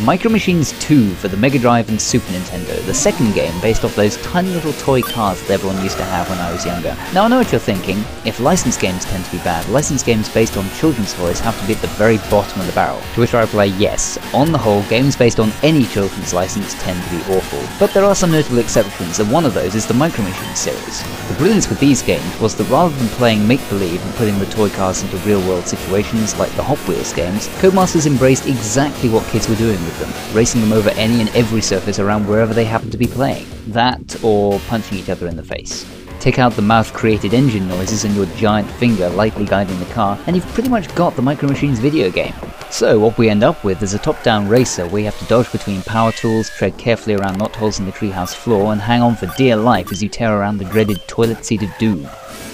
Micro Machines 2 for the Mega Drive and Super Nintendo, the second game based off those tiny little toy cars that everyone used to have when I was younger. Now I know what you're thinking, if licensed games tend to be bad, licensed games based on children's toys have to be at the very bottom of the barrel. To which I reply yes, on the whole, games based on any children's license tend to be awful. But there are some notable exceptions, and one of those is the Micro Machines series. The brilliance with these games was that rather than playing make-believe and putting the toy cars into real-world situations like the Hot Wheels games, Codemasters embraced exactly what kids were doing with them, racing them over any and every surface around wherever they happened to be playing. That, or punching each other in the face. Take out the mouth-created engine noises and your giant finger lightly guiding the car, and you've pretty much got the Micro Machines video game. So what we end up with is a top-down racer where you have to dodge between power tools, tread carefully around knot holes in the treehouse floor, and hang on for dear life as you tear around the dreaded toilet seat of doom.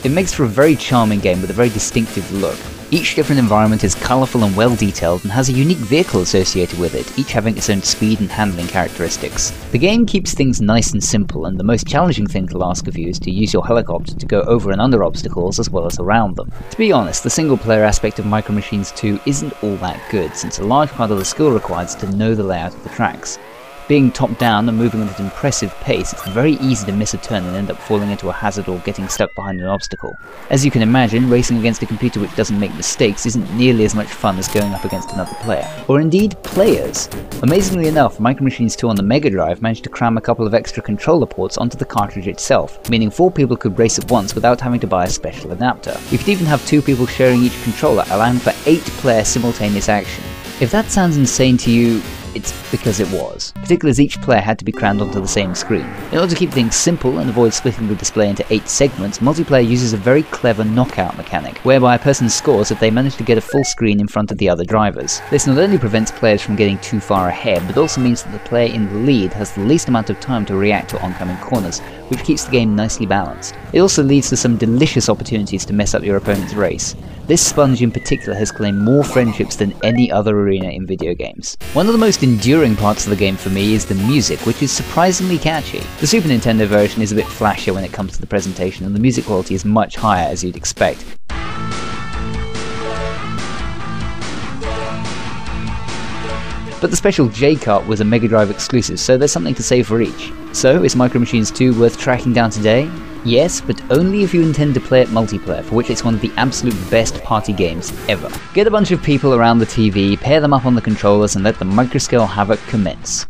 It makes for a very charming game with a very distinctive look. Each different environment is colourful and well detailed and has a unique vehicle associated with it, each having its own speed and handling characteristics. The game keeps things nice and simple, and the most challenging thing it'll ask of you is to use your helicopter to go over and under obstacles as well as around them. To be honest, the single player aspect of Micro Machines 2 isn't all that good, since a large part of the skill required is to know the layout of the tracks. Being top down and moving at an impressive pace, it's very easy to miss a turn and end up falling into a hazard or getting stuck behind an obstacle. As you can imagine, racing against a computer which doesn't make mistakes isn't nearly as much fun as going up against another player. Or indeed, players. Amazingly enough, Micro Machines 2 on the Mega Drive managed to cram a couple of extra controller ports onto the cartridge itself, meaning 4 people could race at once without having to buy a special adapter. You could even have 2 people sharing each controller, allowing for 8-player simultaneous action. If that sounds insane to you, it's because it was, particularly as each player had to be crammed onto the same screen. In order to keep things simple and avoid splitting the display into 8 segments, multiplayer uses a very clever knockout mechanic, whereby a person scores if they manage to get a full screen in front of the other drivers. This not only prevents players from getting too far ahead, but also means that the player in the lead has the least amount of time to react to oncoming corners, which keeps the game nicely balanced. It also leads to some delicious opportunities to mess up your opponent's race. This sponge in particular has claimed more friendships than any other arena in video games. One of the most enduring parts of the game for me is the music, which is surprisingly catchy. The Super Nintendo version is a bit flashier when it comes to the presentation, and the music quality is much higher as you'd expect. But the special J-Kart was a Mega Drive exclusive, so there's something to say for each. So, is Micro Machines 2 worth tracking down today? Yes, but only if you intend to play it multiplayer, for which it's one of the absolute best party games ever. Get a bunch of people around the TV, pair them up on the controllers, and let the microscale havoc commence.